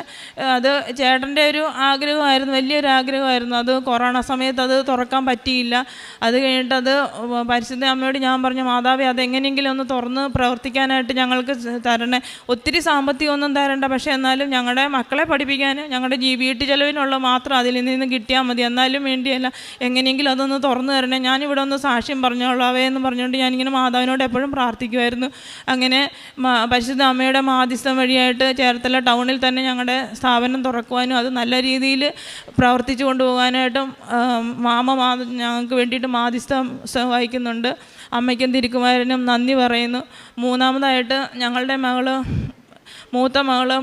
അത് ചേട്ടൻ്റെ ഒരു ആഗ്രഹമായിരുന്നു, വലിയൊരു ആഗ്രഹമായിരുന്നു. അത് കൊറോണ സമയത്ത് അത് തുറക്കാൻ പറ്റിയില്ല. അത് കഴിഞ്ഞിട്ട് അത് പരിശുദ്ധ അമ്മയോട് ഞാൻ പറഞ്ഞു, മാതാവേ അതെങ്ങനെയെങ്കിലും ഒന്ന് തുറന്ന് പ്രവർത്തിക്കാനായിട്ട് ഞങ്ങൾക്ക് തരണേ, ഒത്തിരി സാമ്പത്തികമൊന്നും തരണ്ട, പക്ഷേ എന്നാലും ഞങ്ങളുടെ മക്കളെ പഠിപ്പിക്കാൻ ഞങ്ങളുടെ വീട്ടു ചെലവിനുള്ള മാത്രം അതിൽ നിന്ന് കിട്ടിയാൽ മതി, എന്നാലും വേണ്ടിയല്ല, എങ്ങനെയെങ്കിലും അതൊന്ന് തുറന്നു തരണേ, ഞാനിവിടെ ഒന്ന് സാക്ഷ്യം പറഞ്ഞോളാവേ എന്ന് പറഞ്ഞുകൊണ്ട് ഞാനിങ്ങനെ മാതാവിനോട് എപ്പോഴും പ്രാർത്ഥിക്കുമായിരുന്നു. അങ്ങനെ പരിശുദ്ധ അമ്മയുടെ മാധ്യസ്ഥം വഴിയായിട്ട് ചേർത്തല ടൗണിൽ തന്നെ ഞങ്ങളുടെ സ്ഥാപനം തുറക്കുവാനും അത് നല്ല രീതിയിൽ പ്രവർത്തിച്ചു കൊണ്ടുപോകാനായിട്ടും ഞങ്ങൾക്ക് വേണ്ടിയിട്ട് മാധ്യസ്ഥം വഹിക്കുന്നുണ്ട്. അമ്മയ്ക്കും തിരുക്കുമാരനും നന്ദി പറയുന്നു. മൂന്നാമതായിട്ട് ഞങ്ങളുടെ മൂത്ത മകള്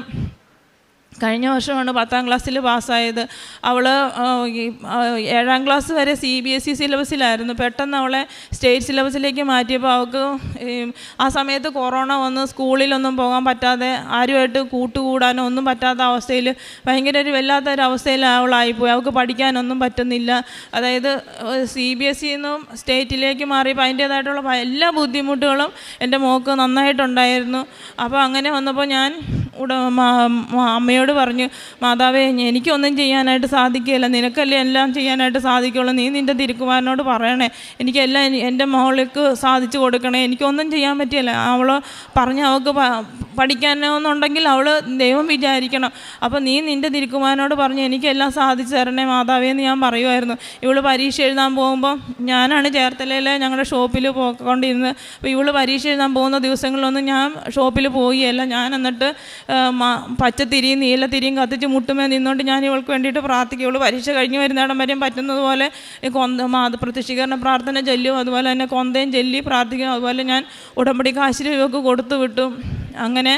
കഴിഞ്ഞ വർഷമാണ് 10ാം ക്ലാസ്സിൽ പാസ്സായത്. അവൾ 7ാം ക്ലാസ് വരെ CBSE സിലബസിലായിരുന്നു. പെട്ടെന്ന് അവളെ സ്റ്റേറ്റ് സിലബസിലേക്ക് മാറ്റിയപ്പോൾ അവൾക്ക് ആ സമയത്ത് കൊറോണ വന്ന് സ്കൂളിലൊന്നും പോകാൻ പറ്റാതെ, ആരുമായിട്ട് കൂട്ടുകൂടാനോ ഒന്നും പറ്റാത്ത അവസ്ഥയിൽ ഭയങ്കര ഒരു വല്ലാത്തൊരവസ്ഥയിൽ അവളായിപ്പോയി. അവൾക്ക് പഠിക്കാനൊന്നും പറ്റുന്നില്ല. അതായത് CBSE നിന്നും സ്റ്റേറ്റിലേക്ക് മാറിയപ്പോൾ അതിൻ്റേതായിട്ടുള്ള എല്ലാ ബുദ്ധിമുട്ടുകളും എൻ്റെ മോൾക്ക് നന്നായിട്ടുണ്ടായിരുന്നു. അപ്പോൾ അങ്ങനെ വന്നപ്പോൾ ഞാൻ അമ്മയോട് പറഞ്ഞു, മാതാവേ എനിക്കൊന്നും ചെയ്യാനായിട്ട് സാധിക്കുകയില്ല, നിനക്കല്ലേ എല്ലാം ചെയ്യാനായിട്ട് സാധിക്കുള്ളൂ, നീ നിൻ്റെ തിരുക്കുമാരനോട് പറയണേ, എനിക്കെല്ലാം എൻ്റെ മോൾക്ക് സാധിച്ചു കൊടുക്കണേ, എനിക്കൊന്നും ചെയ്യാൻ പറ്റിയല്ല. അവൾ പറഞ്ഞ് അവൾക്ക് പഠിക്കാനെന്നുണ്ടെങ്കിൽ അവൾ ദൈവം വിചാരിക്കണം. അപ്പോൾ നീ നിൻ്റെ തിരുക്കുമാരനോട് പറഞ്ഞ് എനിക്കെല്ലാം സാധിച്ചു തരണേ മാതാവേ എന്ന് ഞാൻ പറയുമായിരുന്നു. ഇവൾ പരീക്ഷ എഴുതാൻ പോകുമ്പോൾ ഞാനാണ് ചേർത്തലയിലെ ഞങ്ങളുടെ ഷോപ്പിൽ പോയിക്കൊണ്ടിരുന്നത്. അപ്പോൾ ഇവൾ പരീക്ഷ എഴുതാൻ പോകുന്ന ദിവസങ്ങളിലൊന്നും ഞാൻ ഷോപ്പിൽ പോവുകയല്ല. ഞാൻ എന്നിട്ട് പച്ചത്തിരിയും നീലത്തിരിയും കത്തിച്ച് മുട്ടുമേ നിന്നുകൊണ്ട് ഞാൻ ഇവൾക്ക് വേണ്ടിയിട്ട് പ്രാർത്ഥിക്കും. ഇവൾ പരീക്ഷ കഴിഞ്ഞ് വരുന്നിടം വരെയും പറ്റുന്നത് പോലെ പ്രത്യക്ഷീകരണ പ്രാർത്ഥന ചൊല്ലും, അതുപോലെ തന്നെ കൊന്തയും ചൊല്ലി പ്രാർത്ഥിക്കും. അതുപോലെ ഞാൻ ഉടമ്പടി കാശിൽ ഇവൾക്ക് കൊടുത്തു വിട്ടു. അങ്ങനെ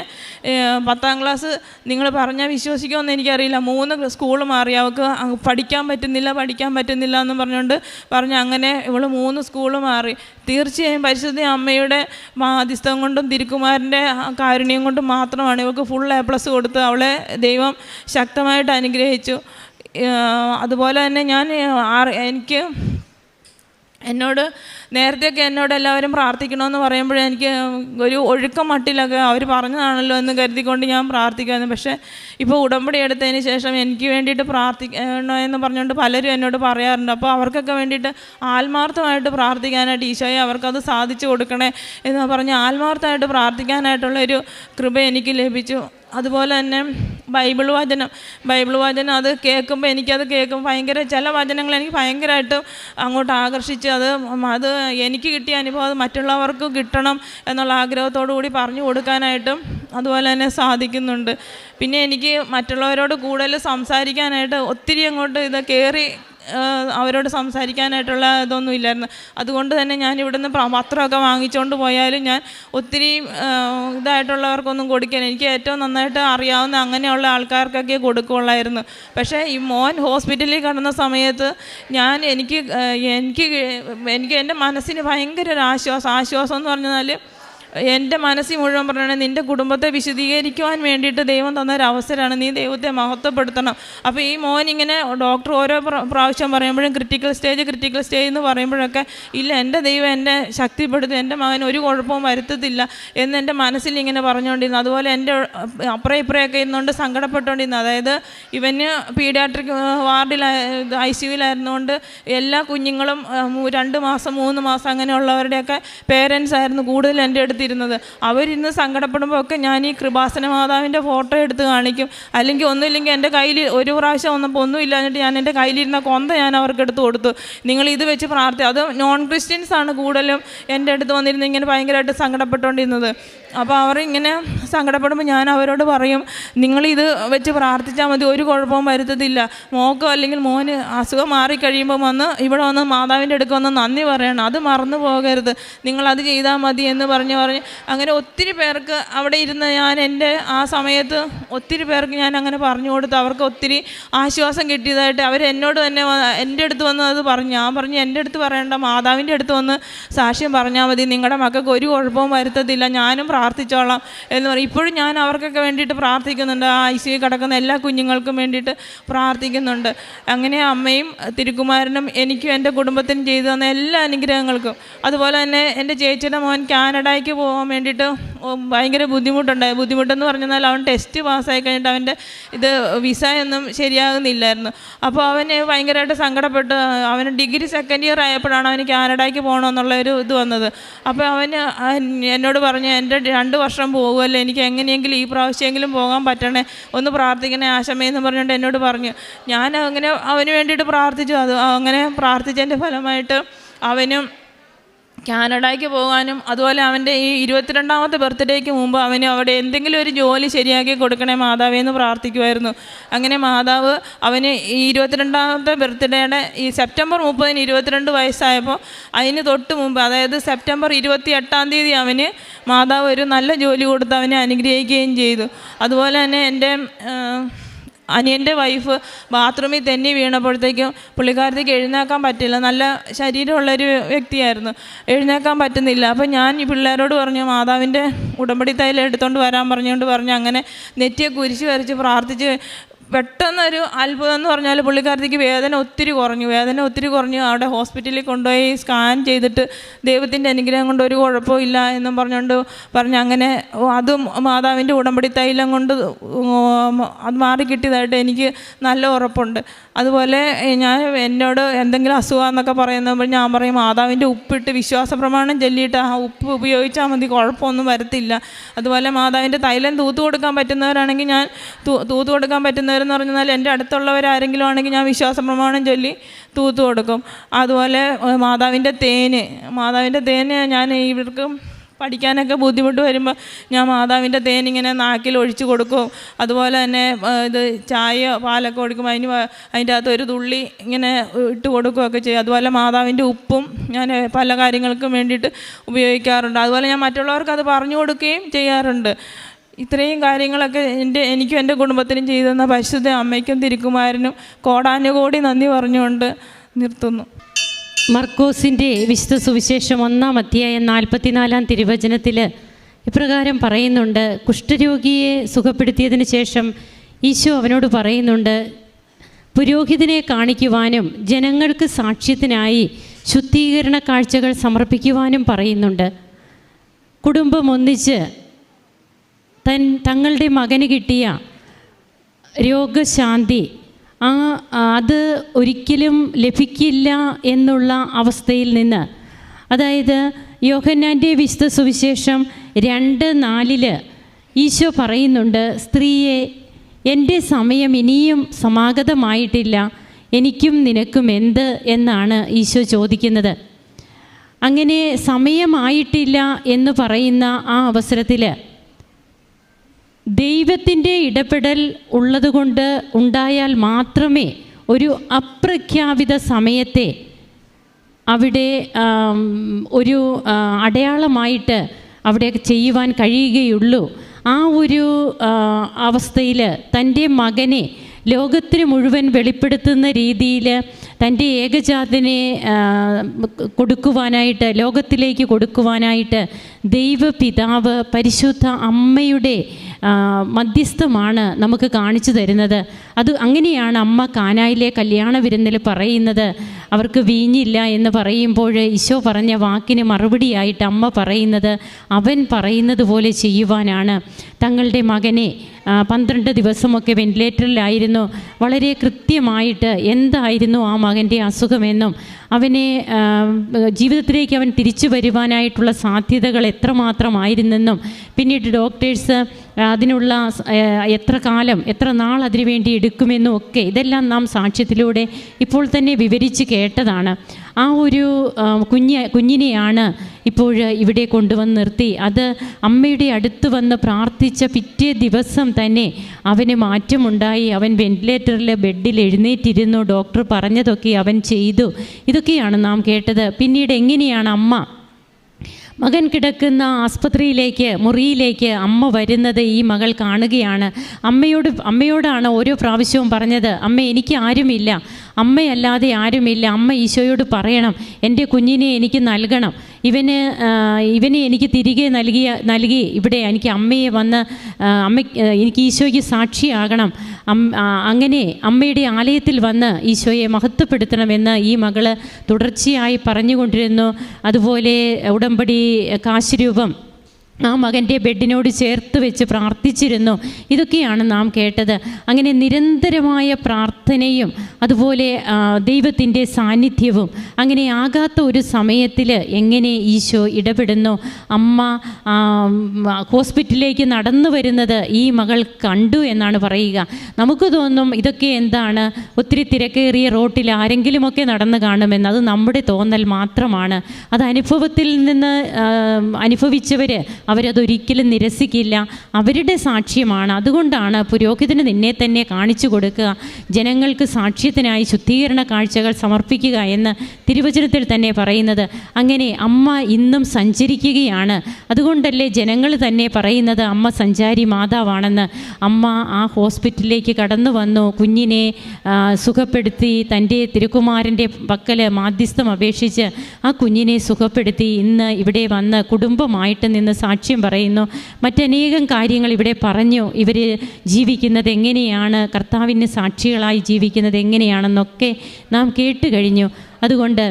10ാം ക്ലാസ് നിങ്ങൾ പറഞ്ഞാൽ വിശ്വസിക്കുമെന്ന് എനിക്കറിയില്ല, 3 സ്കൂൾ മാറി. അവൾക്ക് പഠിക്കാൻ പറ്റുന്നില്ല എന്ന് പറഞ്ഞ് അങ്ങനെ ഇവൾ 3 സ്കൂൾ മാറി. തീർച്ചയായും പരിശുദ്ധ അമ്മയുടെ മാധ്യസ്ഥം കൊണ്ടും തിരുക്കുമാരൻ്റെ കാരുണ്യം കൊണ്ടും മാത്രമാണ് ഇവൾക്ക് ഫുൾ A+ കൊടുത്ത് അവളെ ദൈവം ശക്തമായിട്ട് അനുഗ്രഹിച്ചു. അതുപോലെ തന്നെ എനിക്ക് നേരത്തെയൊക്കെ എന്നോട് എല്ലാവരും പ്രാർത്ഥിക്കണമെന്ന് പറയുമ്പോഴേ എനിക്ക് ഒരു ഒഴുക്കം മട്ടിലൊക്കെ അവർ പറഞ്ഞതാണല്ലോ എന്ന് കരുതിക്കൊണ്ട് ഞാൻ പ്രാർത്ഥിക്കുമായിരുന്നു. പക്ഷേ ഇപ്പോൾ ഉടമ്പടി എടുത്തതിന് ശേഷം എനിക്ക് വേണ്ടിയിട്ട് പ്രാർത്ഥിക്കണമെന്ന് പറഞ്ഞുകൊണ്ട് പലരും എന്നോട് പറയാറുണ്ട്. അപ്പോൾ അവർക്കൊക്കെ വേണ്ടിയിട്ട് ആത്മാർത്ഥമായിട്ട് പ്രാർത്ഥിക്കാനായിട്ട് ഈശോയെ അവർക്കത് സാധിച്ചു കൊടുക്കണേ എന്ന് പറഞ്ഞ് ആത്മാർത്ഥമായിട്ട് പ്രാർത്ഥിക്കാനായിട്ടുള്ളൊരു കൃപ എനിക്ക് ലഭിച്ചു. അതുപോലെ തന്നെ ബൈബിൾ വചനം അത് കേൾക്കുമ്പോൾ ഭയങ്കര ചില വചനങ്ങൾ എനിക്ക് ഭയങ്കരമായിട്ട് അങ്ങോട്ട് ആകർഷിച്ച് അത് എനിക്ക് കിട്ടിയ അനുഭവം അത് മറ്റുള്ളവർക്ക് കിട്ടണം എന്നുള്ള ആഗ്രഹത്തോടു കൂടി പറഞ്ഞു കൊടുക്കാനായിട്ടും അതുപോലെ തന്നെ സാധിക്കുന്നുണ്ട്. പിന്നെ എനിക്ക് മറ്റുള്ളവരോട് കൂടുതൽ സംസാരിക്കാനായിട്ട് ഒത്തിരി അങ്ങോട്ട് ഇത് കയറി അവരോട് സംസാരിക്കാനായിട്ടുള്ള ഇതൊന്നും ഇല്ലായിരുന്നു. അതുകൊണ്ട് തന്നെ ഞാൻ ഇവിടുന്ന് പത്രമൊക്കെ വാങ്ങിച്ചുകൊണ്ട് പോയാലും ഞാൻ ഒത്തിരി ഇതായിട്ടുള്ളവർക്കൊന്നും കൊടുക്കാൻ എനിക്ക് ഏറ്റവും നന്നായിട്ട് അറിയാവുന്ന അങ്ങനെയുള്ള ആൾക്കാർക്കൊക്കെ കൊടുക്കുകയുള്ളായിരുന്നു. പക്ഷേ ഈ മോൻ ഹോസ്പിറ്റലിൽ കിടന്ന സമയത്ത് എനിക്ക് എൻ്റെ മനസ്സിന് ഭയങ്കര ഒരു ആശ്വാസം എന്ന് പറഞ്ഞാൽ എൻ്റെ മനസ്സിൽ മുഴുവൻ പറഞ്ഞാൽ നിൻ്റെ കുടുംബത്തെ വിശദീകരിക്കുവാൻ വേണ്ടിയിട്ട് ദൈവം തന്നൊരവസരമാണ്, നീ ദൈവത്തെ മഹത്വപ്പെടുത്തണം. അപ്പോൾ ഈ മോൻ ഇങ്ങനെ ഡോക്ടർ ഓരോ പ്രാവശ്യം പറയുമ്പോഴും ക്രിട്ടിക്കൽ സ്റ്റേജ് എന്ന് പറയുമ്പോഴൊക്കെ ഇല്ല, എൻ്റെ ദൈവം എന്നെ ശക്തിപ്പെടുത്തും, എൻ്റെ മകൻ ഒരു കുഴപ്പവും വരുത്തത്തില്ല എന്ന് എൻ്റെ മനസ്സിൽ ഇങ്ങനെ പറഞ്ഞുകൊണ്ടിരുന്നു. അതുപോലെ എൻ്റെ അപ്പുറം ഇപ്പുറമൊക്കെ ഇരുന്നുകൊണ്ട് സങ്കടപ്പെട്ടുകൊണ്ടിരുന്നു. അതായത് ഇവന് പീഡിയാട്രിക് വാർഡിൽ ICUവിലായിരുന്നുകൊണ്ട് എല്ലാ കുഞ്ഞുങ്ങളും 2 മാസം 3 മാസം അങ്ങനെയുള്ളവരുടെയൊക്കെ പേരൻസ് ആയിരുന്നു കൂടുതൽ എൻ്റെ അടുത്ത് അവരിന്ന് സങ്കടപ്പെടുമ്പോൾ ഒക്കെ ഞാൻ ഈ കൃപാസന മാതാവിൻ്റെ ഫോട്ടോ എടുത്ത് കാണിക്കും. ഒന്നുമില്ലെങ്കിൽ എൻ്റെ കയ്യിൽ ഒരു പ്രാവശ്യം വന്നപ്പോൾ ഒന്നും ഇല്ലാഞ്ഞിട്ട് ഞാൻ എൻ്റെ കയ്യിലിരുന്ന കൊന്ത ഞാൻ അവർക്ക് എടുത്ത് കൊടുത്തു. നിങ്ങൾ ഇത് വെച്ച് അത് നോൺ ക്രിസ്ത്യൻസാണ് കൂടുതലും എൻ്റെ അടുത്ത് വന്നിരുന്ന് ഇങ്ങനെ ഭയങ്കരമായിട്ട് സങ്കടപ്പെട്ടുകൊണ്ടിരുന്നത്. അപ്പോൾ അവർ ഇങ്ങനെ സങ്കടപ്പെടുമ്പോൾ ഞാൻ അവരോട് പറയും, നിങ്ങളിത് വെച്ച് പ്രാർത്ഥിച്ചാൽ മതി, ഒരു കുഴപ്പവും വരുത്തത്തില്ല. മോക്കോ അല്ലെങ്കിൽ മോന് അസുഖം മാറിക്കഴിയുമ്പോൾ ഇവിടെ വന്ന് മാതാവിൻ്റെ അടുക്ക് വന്ന് നന്ദി പറയണം, അത് മറന്നു പോകരുത്, നിങ്ങളത് ചെയ്താൽ മതി എന്ന് പറഞ്ഞ് അങ്ങനെ ഒത്തിരി പേർക്ക് അവിടെ ഇരുന്ന് ഞാൻ എൻ്റെ ആ സമയത്ത് ഒത്തിരി പേർക്ക് ഞാൻ അങ്ങനെ പറഞ്ഞു കൊടുത്ത് അവർക്ക് ഒത്തിരി ആശ്വാസം കിട്ടിയതായിട്ട് അവരെന്നോട് തന്നെ എൻ്റെ അടുത്ത് വന്ന് അത് പറഞ്ഞു. ഞാൻ പറഞ്ഞു, എൻ്റെ അടുത്ത് പറയേണ്ട, മാതാവിൻ്റെ അടുത്ത് വന്ന് സാക്ഷ്യം പറഞ്ഞാൽ മതി, നിങ്ങളുടെ മക്കൾക്ക് ഒരു കുഴപ്പവും വരുത്തത്തില്ല, ഞാനും പ്രാർത്ഥിച്ചോളാം എന്ന് പറയും. ഇപ്പോഴും ഞാൻ അവർക്കൊക്കെ വേണ്ടിയിട്ട് പ്രാർത്ഥിക്കുന്നുണ്ട്. ആ ICU കിടക്കുന്ന എല്ലാ കുഞ്ഞുങ്ങൾക്കും വേണ്ടിയിട്ട് പ്രാർത്ഥിക്കുന്നുണ്ട്. അങ്ങനെ അമ്മയും തിരുക്കുമാരനും എനിക്കും എൻ്റെ കുടുംബത്തിനും ചെയ്തു തന്ന എല്ലാ അനുഗ്രഹങ്ങൾക്കും. അതുപോലെ തന്നെ എൻ്റെ ചേച്ചിയുടെ മോൻ കാനഡയ്ക്ക് പോകാൻ വേണ്ടിയിട്ട് ഭയങ്കര ബുദ്ധിമുട്ടെന്ന് പറഞ്ഞാൽ അവൻ ടെസ്റ്റ് പാസ്സായി കഴിഞ്ഞിട്ട് അവൻ്റെ വിസ ഒന്നും ശരിയാകുന്നില്ലായിരുന്നു. അപ്പോൾ അവന് ഭയങ്കരമായിട്ട് സങ്കടപ്പെട്ട് അവന് ഡിഗ്രി സെക്കൻഡ് ഇയർ ആയപ്പോഴാണ് അവന് കാനഡയ്ക്ക് പോകണമെന്നുള്ള ഒരു ഇത് വന്നത്. അപ്പോൾ അവന് എന്നോട് പറഞ്ഞു, എൻ്റെ 2 വർഷം പോകുമല്ലോ, എനിക്ക് എങ്ങനെയെങ്കിലും ഈ പ്രാവശ്യമെങ്കിലും പോകാൻ പറ്റണേ, ഒന്ന് പ്രാർത്ഥിക്കണേ ആശമയെന്ന് പറഞ്ഞുകൊണ്ട് എന്നോട് പറഞ്ഞു. ഞാൻ അങ്ങനെ അവന് വേണ്ടിയിട്ട് പ്രാർത്ഥിച്ചു. അങ്ങനെ പ്രാർത്ഥിച്ചതിൻ്റെ ഫലമായിട്ട് അവനും കാനഡയ്ക്ക് പോകാനും അതുപോലെ അവൻ്റെ ഈ 22ാമത്തെ ബർത്ത്ഡേക്ക് മുമ്പ് അവന് അവിടെ എന്തെങ്കിലും ഒരു ജോലി ശരിയാക്കി കൊടുക്കണേ മാതാവേന്ന് പ്രാർത്ഥിക്കുമായിരുന്നു. അങ്ങനെ മാതാവ് അവന് ഈ 22ാമത്തെ ബർത്ത്ഡേയുടെ ഈ സെപ്റ്റംബർ 30-ന് 22 വയസ്സായപ്പോൾ അതിന് തൊട്ട് മുമ്പ്, അതായത് സെപ്റ്റംബർ 28-ാം തീയതി അവന് മാതാവ് ഒരു നല്ല ജോലി കൊടുത്ത് അവനെ അനുഗ്രഹിക്കുകയും ചെയ്തു. അതുപോലെ തന്നെ എൻ്റെ അനിയൻ്റെ വൈഫ് ബാത്റൂമിൽ തെന്നി വീണപ്പോഴത്തേക്കും പുള്ളിക്കാരത്തേക്ക് എഴുന്നേക്കാൻ പറ്റില്ല, നല്ല ശരീരമുള്ളൊരു വ്യക്തിയായിരുന്നു, എഴുന്നേക്കാൻ പറ്റുന്നില്ല. അപ്പോൾ ഞാൻ ഈ പിള്ളേരോട് പറഞ്ഞു, മാതാവിൻ്റെ ഉടമ്പടി തൈലം എടുത്തുകൊണ്ട് വരാൻ പറഞ്ഞു. അങ്ങനെ നെറ്റിയെ കുരിശ് വരച്ച് പ്രാർത്ഥിച്ച് പെട്ടെന്നൊരു അത്ഭുതം എന്ന് പറഞ്ഞാൽ പുള്ളിക്കാരത്തേക്ക് വേദന ഒത്തിരി കുറഞ്ഞു. അവിടെ ഹോസ്പിറ്റലിൽ കൊണ്ടുപോയി സ്കാൻ ചെയ്തിട്ട് ദൈവത്തിൻ്റെ അനുഗ്രഹം കൊണ്ട് ഒരു കുഴപ്പമില്ല എന്നും പറഞ്ഞ് അങ്ങനെ അതും മാതാവിൻ്റെ ഉടമ്പടി തൈലം കൊണ്ട് അത് മാറിക്കിട്ടിയതായിട്ട് എനിക്ക് നല്ല ഉറപ്പുണ്ട്. അതുപോലെ എന്നോട് എന്തെങ്കിലും അസുഖമെന്നൊക്കെ പറയുമ്പോൾ ഞാൻ പറയും, മാതാവിൻ്റെ ഉപ്പിട്ട് വിശ്വാസ പ്രമാണം ചൊല്ലിയിട്ട് ആ ഉപ്പ് ഉപയോഗിച്ചാൽ മതി, കുഴപ്പമൊന്നും വരത്തില്ല. അതുപോലെ മാതാവിൻ്റെ തൈലം തൂത്ത് കൊടുക്കാൻ പറ്റുന്നവരാണെങ്കിൽ ഞാൻ തൂത്ത് കൊടുക്കാൻ പറ്റുന്നവരെന്ന് പറഞ്ഞാൽ എൻ്റെ അടുത്തുള്ളവരാരെങ്കിലും ആണെങ്കിൽ ഞാൻ വിശ്വാസ പ്രമാണം ചൊല്ലി തൂത്ത് കൊടുക്കും. അതുപോലെ മാതാവിൻ്റെ തേന് ഞാൻ ഇവർക്ക് പഠിക്കാനൊക്കെ ബുദ്ധിമുട്ട് വരുമ്പോൾ ഞാൻ മാതാവിൻ്റെ തേനിങ്ങനെ നാക്കിൽ ഒഴിച്ച് കൊടുക്കും. അതുപോലെ തന്നെ ഇത് ചായ പാലൊക്കെ കൊടുക്കുമ്പോൾ അതിൻ്റെ അകത്ത് ഒരു തുള്ളി ഇങ്ങനെ ഇട്ട് കൊടുക്കുകയൊക്കെ ചെയ്യും. അതുപോലെ മാതാവിൻ്റെ ഉപ്പും ഞാൻ പല കാര്യങ്ങൾക്കും വേണ്ടിയിട്ട് ഉപയോഗിക്കാറുണ്ട്. അതുപോലെ ഞാൻ മറ്റുള്ളവർക്ക് അത് പറഞ്ഞു കൊടുക്കുകയും ചെയ്യാറുണ്ട്. ഇത്രയും കാര്യങ്ങളൊക്കെ എനിക്കും എൻ്റെ കുടുംബത്തിനും ചെയ്തു തന്ന പരിശുദ്ധ അമ്മയ്ക്കും തിരുക്കുമാരനും കോടാനുകോടി നന്ദി പറഞ്ഞുകൊണ്ട് നിർത്തുന്നു. മർക്കോസിൻ്റെ വിശുദ്ധ സുവിശേഷം 1-ാം അധ്യായം 44-ാം തിരുവചനത്തിൽ ഇപ്രകാരം പറയുന്നുണ്ട്. കുഷ്ഠരോഗിയെ സുഖപ്പെടുത്തിയതിന് ശേഷം ഈശോ അവനോട് പറയുന്നുണ്ട്, പുരോഹിതനെ കാണിക്കുവാനും ജനങ്ങൾക്ക് സാക്ഷ്യത്തിനായി ശുദ്ധീകരണ കാഴ്ചകൾ സമർപ്പിക്കുവാനും പറയുന്നുണ്ട്. കുടുംബം ഒന്നിച്ച് തങ്ങളുടെ മകന് കിട്ടിയ രോഗശാന്തി അത് ഒരിക്കലും ലഭിക്കില്ല എന്നുള്ള അവസ്ഥയിൽ നിന്ന്, അതായത് യോഹന്നാൻ്റെ വിശുദ്ധ സുവിശേഷം 2:4 ഈശോ പറയുന്നുണ്ട്, സ്ത്രീയെ, എൻ്റെ സമയം ഇനിയും സമാഗതമായിട്ടില്ല, എനിക്കും നിനക്കും എന്ത് എന്നാണ് ഈശോ ചോദിക്കുന്നത്. അങ്ങനെ സമയമായിട്ടില്ല എന്ന് പറയുന്ന ആ അവസരത്തിൽ ദൈവത്തിൻ്റെ ഇടപെടൽ ഉള്ളതുകൊണ്ട് ഉണ്ടായാൽ മാത്രമേ ഒരു അപ്രഖ്യാപിത സമയത്തെ അവിടെ ഒരു അടയാളമായിട്ട് അവിടെ ചെയ്യുവാൻ കഴിയുകയുള്ളൂ. ആ ഒരു അവസ്ഥയിൽ തൻ്റെ മകനെ ലോകത്തിന് മുഴുവൻ വെളിപ്പെടുത്തുന്ന രീതിയിൽ തൻ്റെ ഏകജാതനെ കൊടുക്കുവാനായിട്ട്, ലോകത്തിലേക്ക് കൊടുക്കുവാനായിട്ട് ദൈവപിതാവ് പരിശുദ്ധ അമ്മയുടെ മധ്യസ്ഥമാണ് നമുക്ക് കാണിച്ചു തരുന്നത്. അത് അങ്ങനെയാണ് അമ്മ കാനായിലെ കല്യാണ വിരുന്നിൽ പറയുന്നത്. അവർക്ക് വീഞ്ഞില്ല എന്ന് പറയുമ്പോൾ ഈശോ പറഞ്ഞ വാക്കിന് മറുപടിയായിട്ട് അമ്മ പറയുന്നത് അവൻ പറയുന്നത് പോലെ ചെയ്യുവാനാണ്. തങ്ങളുടെ മകനെ 12 ദിവസമൊക്കെ വെന്റിലേറ്ററിലായിരുന്നു. വളരെ കൃത്യമായിട്ട് എന്തായിരുന്നു ആ മകൻ്റെ അസുഖമെന്നും അവനെ ജീവിതത്തിലേക്ക് അവൻ തിരിച്ചു വരുവാനായിട്ടുള്ള സാധ്യതകൾ എത്രമാത്രമായിരുന്നെന്നും പിന്നീട് ഡോക്ടേഴ്സ് അതിനുള്ള എത്ര നാൾ അതിനു വേണ്ടി എടുക്കുമെന്നും ഒക്കെ ഇതെല്ലാം നാം സാക്ഷ്യത്തിലൂടെ ഇപ്പോൾ തന്നെ വിവരിച്ച് കേട്ടതാണ്. ആ ഒരു കുഞ്ഞിനെയാണ് ഇപ്പോൾ ഇവിടെ കൊണ്ടുവന്ന് നിർത്തി. അത് അമ്മയുടെ അടുത്ത് വന്ന് പ്രാർത്ഥിച്ച പിറ്റേ ദിവസം തന്നെ അവന് മാറ്റമുണ്ടായി. അവൻ വെന്റിലേറ്ററിൽ ബെഡിൽ എഴുന്നേറ്റിരുന്നു. ഡോക്ടർ പറഞ്ഞതൊക്കെ അവൻ ചെയ്തു. ഇതൊക്കെയാണ് നാം കേട്ടത്. പിന്നീട് എങ്ങനെയാണ് അമ്മ മകൻ കിടക്കുന്ന ആസ്പത്രിയിലേക്ക്, മുറിയിലേക്ക് അമ്മ വരുന്നത് ഈ മകൾ കാണുകയാണ്. അമ്മയോടാണ് ഓരോ പ്രാവശ്യവും പറഞ്ഞത്, അമ്മ എനിക്ക് ആരുമില്ല, അമ്മയല്ലാതെ ആരുമില്ല, അമ്മ ഈശോയോട് പറയണം, എൻ്റെ കുഞ്ഞിനെ എനിക്ക് നൽകണം, ഇവനെ എനിക്ക് തിരികെ നൽകി ഇവിടെ എനിക്ക് അമ്മയെ വന്ന് എനിക്ക് ഈശോയ്ക്ക് സാക്ഷിയാകണം, അങ്ങനെ അമ്മയുടെ ആലയത്തിൽ വന്ന് ഈശോയെ മഹത്വപ്പെടുത്തണമെന്ന് ഈ മകൾ തുടർച്ചയായി പറഞ്ഞുകൊണ്ടിരുന്നു. അതുപോലെ ഉടമ്പടി കാശുരൂപം ആ മകൻ്റെ ബെഡിനോട് ചേർത്ത് വെച്ച് പ്രാർത്ഥിച്ചിരുന്നു. ഇതൊക്കെയാണ് നാം കേട്ടത്. അങ്ങനെ നിരന്തരമായ പ്രാർത്ഥനയും അതുപോലെ ദൈവത്തിൻ്റെ സാന്നിധ്യവും അങ്ങനെ ആകാത്ത ഒരു സമയത്തിൽ എങ്ങനെ ഈശോ ഇടപെടുന്നു. അമ്മ ഹോസ്പിറ്റലിലേക്ക് നടന്നു വരുന്നത് ഈ മകൾ കണ്ടു എന്നാണ് പറയുക. നമുക്ക് തോന്നും ഇതൊക്കെ എന്താണ്, ഒത്തിരി തിരക്കേറിയ റോട്ടിൽ ആരെങ്കിലുമൊക്കെ നടന്നു കാണുമെന്ന്. അത് നമ്മുടെ തോന്നൽ മാത്രമാണ്. അത് അനുഭവത്തിൽ നിന്ന് അനുഭവിച്ചവർ അവരതൊരിക്കലും നിരസിക്കില്ല. അവരുടെ സാക്ഷ്യമാണ്. അതുകൊണ്ടാണ് പുരോഹിതന് നിന്നെ തന്നെ കാണിച്ചു കൊടുക്കുക, ജനങ്ങൾക്ക് സാക്ഷ്യത്തിനായി ശുദ്ധീകരണ കാഴ്ചകൾ സമർപ്പിക്കുക എന്ന് തിരുവചനത്തിൽ തന്നെ പറയുന്നത്. അങ്ങനെ അമ്മ ഇന്നും സഞ്ചരിക്കുകയാണ്. അതുകൊണ്ടല്ലേ ജനങ്ങൾ തന്നെ പറയുന്നത് അമ്മ സഞ്ചാരി മാതാവാണെന്ന്. അമ്മ ആ ഹോസ്പിറ്റലിലേക്ക് കടന്നു വന്നു, കുഞ്ഞിനെ സുഖപ്പെടുത്തി, തൻ്റെ തിരുക്കുമാരൻ്റെ പക്കൽ മാധ്യസ്ഥം അപേക്ഷിച്ച് ആ കുഞ്ഞിനെ സുഖപ്പെടുത്തി ഇന്ന് ഇവിടെ വന്ന് കുടുംബമായിട്ട് നിന്ന് സാക്ഷ്യം പറയുന്നു. മറ്റനേകം കാര്യങ്ങൾ ഇവിടെ പറഞ്ഞു. ഇവർ ജീവിക്കുന്നത് എങ്ങനെയാണ്, കർത്താവിന് സാക്ഷികളായി ജീവിക്കുന്നത് എങ്ങനെയാണെന്നൊക്കെ നാം കേട്ട് കഴിഞ്ഞു. അതുകൊണ്ട്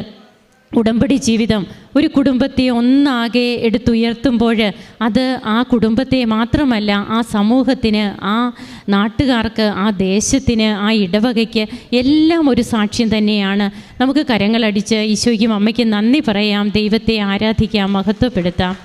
ഉടമ്പടി ജീവിതം ഒരു കുടുംബത്തെ ഒന്നാകെ എടുത്തുയർത്തുമ്പോൾ അത് ആ കുടുംബത്തെ മാത്രമല്ല, ആ സമൂഹത്തിന്, ആ നാട്ടുകാർക്ക്, ആ ദേശത്തിന്, ആ ഇടവകയ്ക്ക് എല്ലാം ഒരു സാക്ഷ്യം തന്നെയാണ്. നമുക്ക് കരങ്ങളടിച്ച് ഈശോയ്ക്കും അമ്മയ്ക്കും നന്ദി പറയാം, ദൈവത്തെ ആരാധിക്കാം, മഹത്വപ്പെടുത്താം.